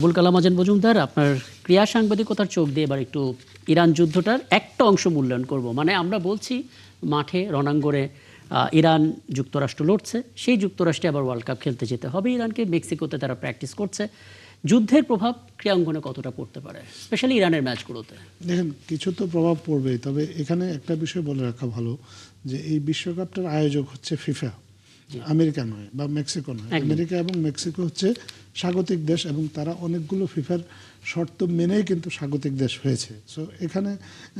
আবুল কালাম আজাদ মজুমদার, আপনার ক্রিয়া সাংবাদিকতার চোখ দিয়ে এবার একটু ইরান যুদ্ধটার একটা অংশ মূল্যায়ন করব। মানে আমরা বলছি মাঠে রণাঙ্গনে ইরান যুক্তরাষ্ট্র লড়ছে, সেই যুক্তরাষ্ট্রে আবার ওয়ার্ল্ড কাপ খেলতে যেতে হবে ইরানকে, মেক্সিকোতে তারা প্র্যাকটিস করছে। যুদ্ধের প্রভাব ক্রিয়াঙ্গনে কতটা পড়তে পারে, স্পেশালি ইরানের ম্যাচগুলোতে? দেখেন, কিছু তো প্রভাব পড়বেই, তবে এখানে একটা বিষয় বলে রাখা ভালো যে এই বিশ্বকাপটার আয়োজক হচ্ছে ফিফা, আমেরিকা নয় বা মেক্সিকো নয়। আমেরিকা এবং মেক্সিকো হচ্ছে স্বাগতিক দেশ এবং তারা অনেকগুলো ফিফার শর্ত মেনেই কিন্তু স্বাগতিক দেশ হয়েছে। সো এখানে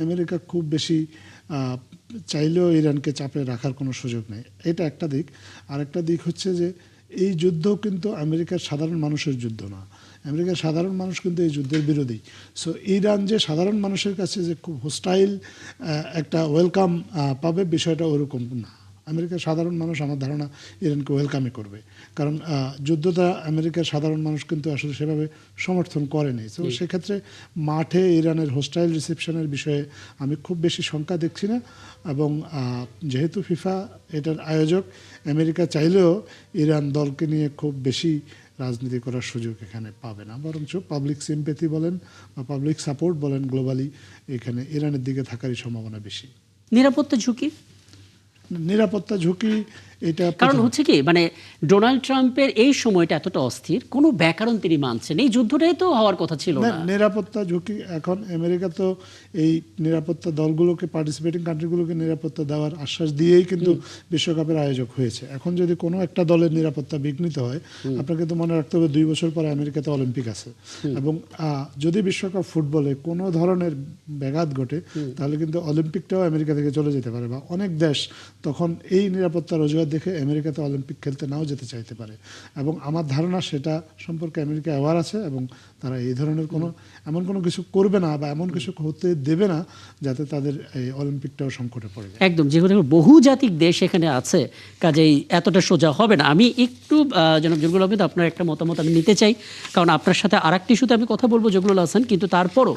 আমেরিকা খুব বেশি চাইলেও ইরানকে চাপে রাখার কোনো সুযোগ নেই। এটা একটা দিক। আরেকটা দিক হচ্ছে যে এই যুদ্ধ কিন্তু আমেরিকার সাধারণ মানুষের যুদ্ধ না। আমেরিকার সাধারণ মানুষ কিন্তু এই যুদ্ধের বিরোধী। সো ইরান যে সাধারণ মানুষের কাছে যে খুব হোস্টাইল একটা ওয়েলকাম পাবে, বিষয়টা ওরকম না। আমেরিকার সাধারণ মানুষ আমার ধারণা ইরানকে ওয়েলকামই করবে, কারণ যুদ্ধটা আমেরিকার সাধারণ মানুষ কিন্তু আসলে সেভাবে সমর্থন করেনি। তো সেক্ষেত্রে মাঠে ইরানের হোস্টাইল রিসেপশনের বিষয়ে আমি খুব বেশি শঙ্কা দেখছি না। এবং যেহেতু ফিফা এটার আয়োজক, আমেরিকা চাইলেও ইরান দলকে নিয়ে খুব বেশি রাজনীতি করার সুযোগ এখানে পাবে না, বরঞ্চ পাবলিক সিম্প্যাথি বলেন বা পাবলিক সাপোর্ট বলেন, গ্লোবালি এখানে ইরানের দিকে থাকারই সম্ভাবনা বেশি। নিরাপত্তা ঝুঁকি? নিরাপত্তা ঝুঁকি এটা কারণ হচ্ছে কি, মানে ডোনাল্ড ট্রাম্পের এই সময়টা এতটা অস্থির, কোনো ব্যাকরণ তিনি মানছেন, এই যুদ্ধটাই তো হওয়ার কথা ছিল না। নিরাপত্তা ঝুঁকি এখন আমেরিকা তো এই নিরাপত্তা দলগুলোকে, পার্টিসিপেটিং কান্ট্রিগুলোকে নিরাপত্তা দেওয়ার আশ্বাস দিয়েই কিন্তু বিশ্বকাপের আয়োজক হয়েছে। এখন যদি কোনো একটা দলের নিরাপত্তা বিঘ্নিত হয়, আপনাকে তো মনে রাখতে হবে 2 বছর পরে আমেরিকাতে অলিম্পিক আছে, এবং যদি বিশ্বকাপ ফুটবলে কোনো ধরনের ব্যাঘাত ঘটে তাহলে কিন্তু অলিম্পিকটাও আমেরিকা থেকে চলে যেতে পারে, বা অনেক দেশ তখন এই নিরাপত্তার অজুহাত দেখে আমেরিকাতে অলিম্পিক খেলতে নাও যেতে চাইতে পারে। এবং আমার ধারণা সেটা সম্পর্কে আমেরিকা অ্যাওয়ার আছে এবং তারা এই ধরনের এমন কোনো কিছু করবে না বা এমন কিছু হতে দেবে না যাতে তাদের এই অলিম্পিকটাও সংকটে পড়ে যায়। একদম, যেহেতু বহুজাতিক দেশ এখানে আছে, কাজেই এতটা সোজা হবে না। আমি একটু জনাব জহুরুল আহমেদ, আপনার একটা মতামত আমি নিতে চাই, কারণ আপনার সাথে আরেকটি ইস্যুতে আমি কথা বলবো জহুরুল হাসান, কিন্তু তারপরও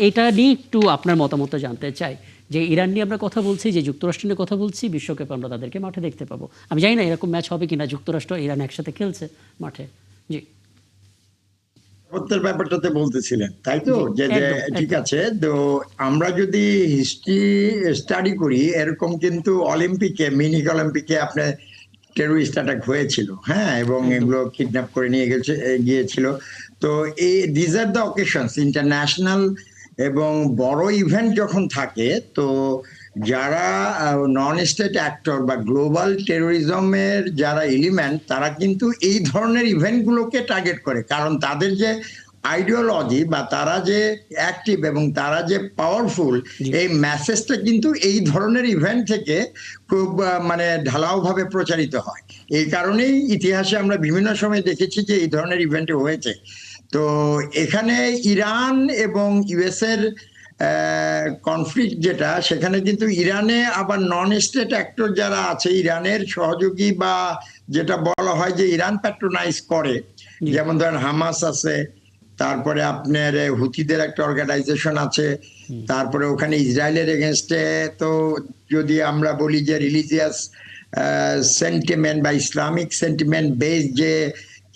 এটা নিয়ে একটু আপনার মতামতটা জানতে চাই। যে ইরান নিয়ে আমরা কথা বলছি, যে যুক্তরাষ্ট্র নিয়ে কথা বলছি, বিশ্বকাপে আমরা তাদেরকে মাঠে দেখতে পাবো। আমি জানি না এরকম ম্যাচ হবে কিনা, যুক্তরাষ্ট্র ইরান একসাথে খেলছে মাঠে। জি, নিরাপত্তার ব্যাপারটাতে বলতেছিলেন তাই তো, যে যে ঠিক আছে। তো আমরা যদি হিস্ট্রি স্টাডি করি, এরকম কিন্তু অলিম্পিকে, মিনি অলিম্পিকে আপনার টেরোরিস্ট অ্যাটাক হয়েছিল, হ্যাঁ, এবং এগুলো কিডন্যাপ করে নিয়ে গিয়েছিল। তো এই these are the occasions, international এবং বড় ইভেন্ট যখন থাকে, তো যারা নন স্টেট অ্যাক্টর বা গ্লোবাল টেরোরিজমের যারা এলিমেন্ট, তারা কিন্তু এই ধরনের ইভেন্টগুলোকে টার্গেট করে, কারণ তাদের যে আইডিওলজি বা তারা যে অ্যাক্টিভ এবং তারা যে পাওয়ারফুল, এই মেসেজটা কিন্তু এই ধরনের ইভেন্ট থেকে খুব মানে ঢালাওভাবে প্রচারিত হয়। এই কারণেই ইতিহাসে আমরা বিভিন্ন সময় দেখেছি যে এই ধরনের ইভেন্ট হয়েছে। তো এখানে ইরান এবং ইউএস এর কনফ্লিক্ট যেটা, সেখানে কিন্তু ইরানে আবার নন স্টেট অ্যাক্টর যারা আছে, ইরানের সহযোগী বা যেটা বলা হয় যে ইরান প্যাট্রোনাইজ করে, যেমন ধরেন হামাস আছে, তারপরে আপনার হুথিদের একটা অর্গানাইজেশন আছে, তারপরে ওখানে ইসরায়েলের এগেনস্টে তো যদি আমরা বলি যে রিলিজিয়াস সেন্টিমেন্ট বা ইসলামিক সেন্টিমেন্ট বেস যে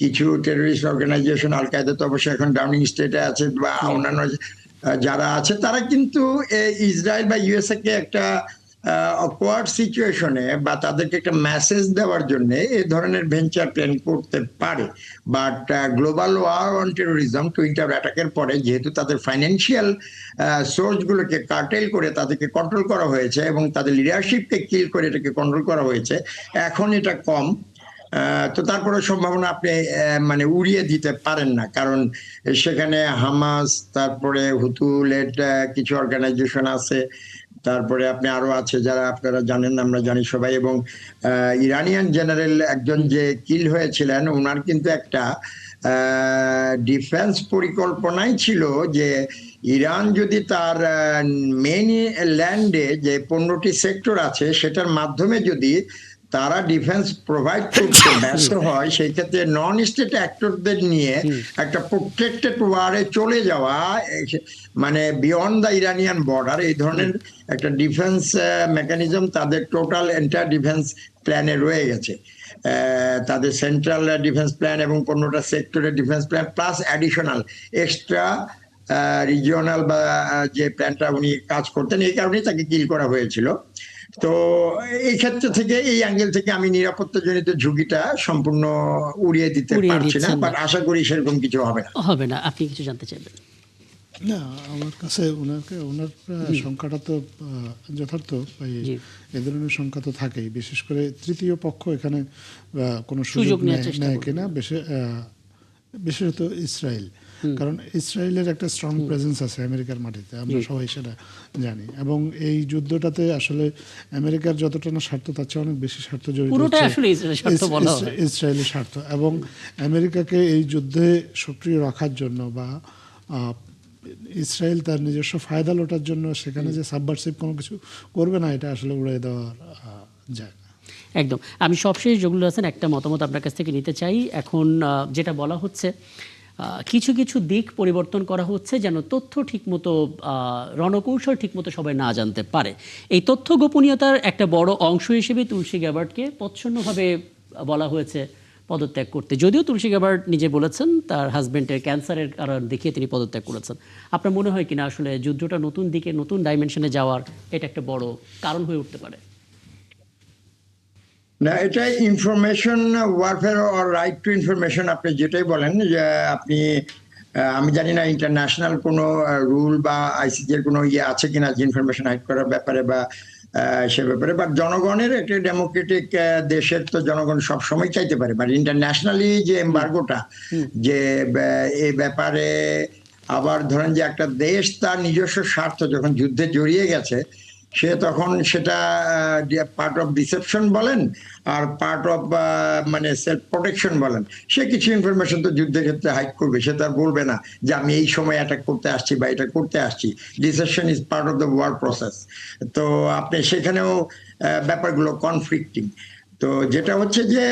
কিছু টেররিস্ট অর্গানাইজেশন, আল কায়দা তো অবশ্যই এখন ডাউনিং স্টেটে আছে, বা অন্যান্য যারা আছে, তারা কিন্তু ইসরায়েল বা ইউএসএ কে একটা অকওয়ার্ড সিচুয়েশনে বা তাদেরকে একটা মেসেজ দেওয়ার জন্য এই ধরনের ভেঞ্চার প্ল্যান করতে পারে। But global war on terrorism, Twitter অ্যাটাকের পরে যেহেতু তাদের ফাইন্যান্সিয়াল সোর্সগুলোকে কার্টেল করে তাদেরকে কন্ট্রোল করা হয়েছে এবং তাদের লিডারশিপকে কিল করে এটাকে কন্ট্রোল করা হয়েছে, এখন এটা কম। তো তারপরে সম্ভাবনা আপনি মানে উড়িয়ে দিতে পারেন না, কারণ সেখানে হামাস, তারপরে হুথুলের কিছু অর্গানাইজেশন আছে, তারপরে আপনি আরো আছে যারা আপনারা জানেন, আমরা জানি সবাই। এবং ইরানিয়ান জেনারেল একজন যে কিল হয়েছিলেন, ওনার কিন্তু একটা ডিফেন্স পরিকল্পনাই ছিল যে ইরান যদি তার মেইন ল্যান্ডে যে 15টি সেক্টর আছে, সেটার মাধ্যমে যদি তারা ডিফেন্স প্রোভাইড করতে ব্যর্থ হয়, সেই ক্ষেত্রে নন স্টেট অ্যাক্টরদের নিয়ে একটা প্রোটেক্টেড ওয়ারে চলে যাওয়া, মানে বিয়ন্ড দ্য ইরানিয়ান বর্ডার, এই ধরনের একটা ডিফেন্স মেকানিজম তাদের টোটাল এন্টায়ার ডিফেন্স প্ল্যানে রয়ে গেছে। তাদের সেন্ট্রাল ডিফেন্স প্ল্যান এবং 15টা সেক্টরের defence plan plus additional extra regional বা যে প্ল্যানটা উনি কাজ করতেন, এই কারণেই তাকে কিল করা হয়েছিল। তো এই ক্ষেত্র থেকে, এই অ্যাঙ্গেল থেকে আমি নিরাপত্তাজনিত ঝুঁকিটা সম্পূর্ণ উড়িয়ে দিতে পারছি না, বাট আশা করি সেরকম কিছু হবে না। হবে না। আপনি কিছু জানতে চাইবেন? না, আমার কাছে ওনার সংখ্যাটা তো যথার্থ, এই ধরনের সংখ্যা তো থাকেই। বিশেষ করে তৃতীয় পক্ষ এখানে কোনো সুযোগ নেয় কিনা, বিশেষত ইসরায়েল। কারণ ইসরায়েলের একটা স্ট্রং প্রেজেন্স আছে আমেরিকার মাটিতে, আমরা সবাই সেটা জানি। এবং এই যুদ্ধটাতে আসলে আমেরিকার যতটা না স্বার্থ, তার চেয়ে অনেক বেশি স্বার্থ জড়িত ইসরায়েলের স্বার্থ। এবং আমেরিকাকে এই যুদ্ধে সক্রিয় রাখার জন্য বা ইসরায়েল তার নিজস্ব ফায়দা লোটার জন্য সেখানে যে সাবভার্সিভ কোনো কিছু করবে না, এটা আসলে উড়িয়ে দেওয়া যায় না। একদম। আমি সবশেষ জহুরুল হাসান একটা মতামত আপনার কাছ থেকে নিতে চাই। এখন যেটা বলা হচ্ছে, কিছু কিছু দিক পরিবর্তন করা হচ্ছে যেন তথ্য ঠিকমতো, রণকৌশল ঠিকমতো সবাই না জানতে পারে। এই তথ্য গোপনীয়তার একটা বড় অংশ হিসেবে তুলসী গ্যাবার্ডকে প্রচ্ছন্নভাবে বলা হয়েছে পদত্যাগ করতে, যদিও তুলসী গ্যাবার্ড নিজে বলেছেন তার হাজব্যান্ডের ক্যান্সারের কারণ দেখিয়ে তিনি পদত্যাগ করেছেন। আপনার মনে হয় কিনা আসলে যুদ্ধটা নতুন দিকে, নতুন ডাইমেনশনে যাওয়ার এটা একটা বড় কারণ হয়ে উঠতে পারে? না, এটা information warfare or right two information, আপনি যেটাই বলেন, যে আপনি, আমি জানি না ইন্টারন্যাশনাল কোনো রুল বা আইসিজের কোনো ইয়ে আছে কিনা যে ইনফরমেশন হাইড করার ব্যাপারে বা সে ব্যাপারে, বাট জনগণের একটা ডেমোক্রেটিক দেশের তো জনগণ সব সময় চাইতে পারে, বাট ইন্টারন্যাশনালি যে এমবার্গোটা, যে এই ব্যাপারে, আবার ধরেন যে একটা দেশ তার নিজস্ব স্বার্থ যখন যুদ্ধে জড়িয়ে গেছে, সে তখন সেটা পার্ট অফ ডিসেপশন বলেন আর পার্ট অফ মানে সেলফ প্রোটেকশন বলেন, সে কিছু ইনফরমেশন তো যুদ্ধের ক্ষেত্রে হাইড করবে। সে তার বলবে না যে আমি এই সময় অ্যাটাক করতে আসছি বা এটা করতে আসছি। Deception is part of the war process. তো আপনি সেখানেও ব্যাপারগুলো কনফ্লিক্টিং। তো যেটা হচ্ছে যে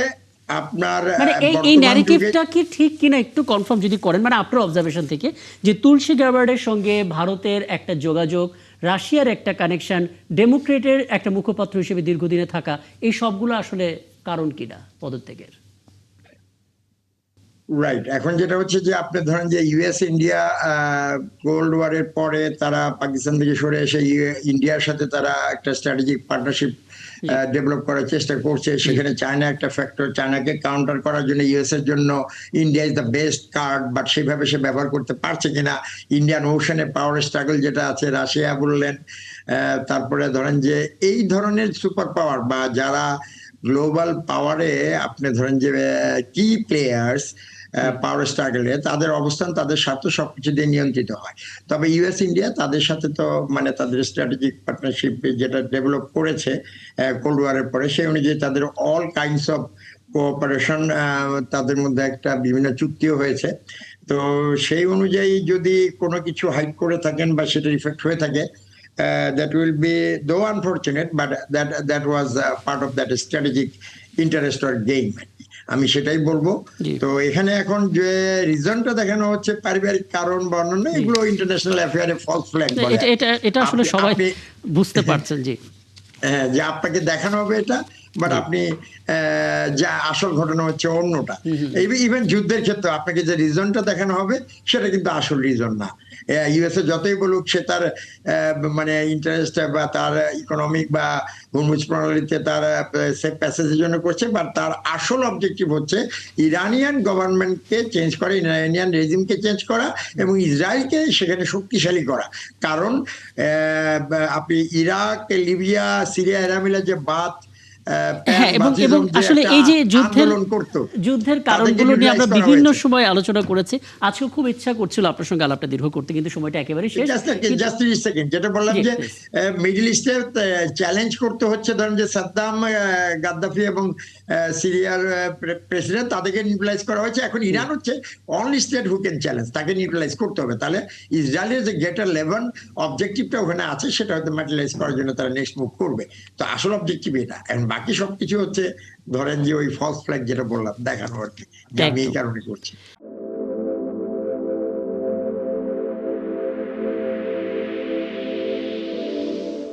আপনার মানে এই ন্যারেটিভটা কি ঠিক কিনা একটু কনফার্ম যদি করেন, মানে আপনার অবজারভেশন থেকে, যে তুলসী গ্যাবার্ডের সঙ্গে ভারতের একটা যোগাযোগ, রাশিয়ার একটা কানেকশন, ডেমোক্রেটের একটা মুখপাত্র হিসেবে দীর্ঘদিনে থাকা, এই সবগুলো আসলে কারণ কিনা পদত্যাগের? রাইট। এখন যেটা হচ্ছে যে আপনি ধরেন যে ইউএস ইন্ডিয়া কোল্ড ওয়ারের পরে তারা পাকিস্তান থেকে সরে এসে ইন্ডিয়ার সাথে তারা একটা স্ট্র্যাটেজিক পার্টনারশিপ ডেভেলপ করার চেষ্টা করছে। সেখানে চায়না একটা ফ্যাক্টর, চায়নাকে কাউন্টার করার জন্য ইউএস এর জন্য India is the best card, but সেভাবে সে ব্যবহার করতে পারছে কিনা, ইন্ডিয়ান ওশনে পাওয়ার স্ট্রাগল যেটা আছে, রাশিয়া বললেন, তারপরে ধরেন যে এই ধরনের সুপার পাওয়ার বা যারা গ্লোবাল পাওয়ারে আপনি ধরেন যে কি প্লেয়ার্স পাওয়ার স্ট্রাগলে, তাদের অবস্থান, তাদের স্বার্থ সবকিছু দিয়ে নিয়ন্ত্রিত হয়। তবে ইউএস ইন্ডিয়া তাদের সাথে তো মানে তাদের স্ট্র্যাটেজিক পার্টনারশিপ যেটা ডেভেলপ করেছে কোল্ড ওয়ারের পরে, সেই অনুযায়ী তাদের অল কাইন্ডস অফ কোঅপারেশন, তাদের মধ্যে একটা বিভিন্ন চুক্তিও হয়েছে। তো সেই অনুযায়ী যদি কোনো কিছু হাইড করে থাকেন বা সেটার ইফেক্ট হয়ে থাকে, that will be, though unfortunate, but that was part of that strategic interest or game. আমি সেটাই বলবো। তো এখানে এখন যে রিজনটা দেখানো হচ্ছে পারিবারিক কারণ বা অন্যান্য, এগুলো ইন্টারন্যাশনাল অ্যাফেয়ারে ফলস ফ্ল্যাগ বলে। এটা আসলে সবাই বুঝতে পারছেন। জি, হ্যাঁ, যে আপনাকে দেখানো হবে এটা, বাট আপনি যা আসল ঘটনা হচ্ছে অন্যটা। ইভেন যুদ্ধের ক্ষেত্রে আপনাকে যে রিজনটা দেখানো হবে সেটা কিন্তু আসল রিজন না। ইউএসএ যতই বলুক সে তার মানে ইন্টারেস্ট বা তার ইকোনমিক বা হুরমুজ প্রণালীতে তার সেফ প্যাসেজের জন্য করছে, বাট তার আসল অবজেক্টিভ হচ্ছে ইরানিয়ান গভর্নমেন্টকে চেঞ্জ করা, ইরানিয়ান রেজিমকে চেঞ্জ করা এবং ইসরায়েলকে সেখানে শক্তিশালী করা। কারণ আপনি ইরাক, লিবিয়া, সিরিয়া, এরা মিলে যে বাত এবং আসলে এই যে যুদ্ধের কারণগুলো নিয়ে আমরা বিভিন্ন সময় আলোচনা করেছি। আজকে খুব ইচ্ছা করছিল আপনার সঙ্গে আলাপটা দীর্ঘ করতে, কিন্তু সময়টা একেবারে শেষ। জাস্ট 30 সেকেন্ড, যেটা বললাম যে মিডল ইস্টে চ্যালেঞ্জ করতে হচ্ছে, ধরেন যে সাদ্দাম, গাদ্দাফি এবং সিরিয়ার প্রেসিডেন্ট, তাদেরকে নিউট্রালাইজ করা হয়েছে। এখন ইরান হচ্ছে only state who can challenge, তাকে নিউট্রালাইজ করতে হবে। তাহলে ইসরায়েলের যে গ্রেটার লেভেল অবজেক্টিভটা ওখানে আছে, সেটা হয়তো ম্যাটেরিয়ালাইজ করার জন্য তারা নেক্সট মুভ করবে। তো আসল অবজেক্টিভ এটা। বাকি সবকিছু হচ্ছে ধরেন যে ওই ফলস ফ্ল্যাগ যেটা বললাম দেখানো আর কি, যে আমি এই একদম। কারণে করছি।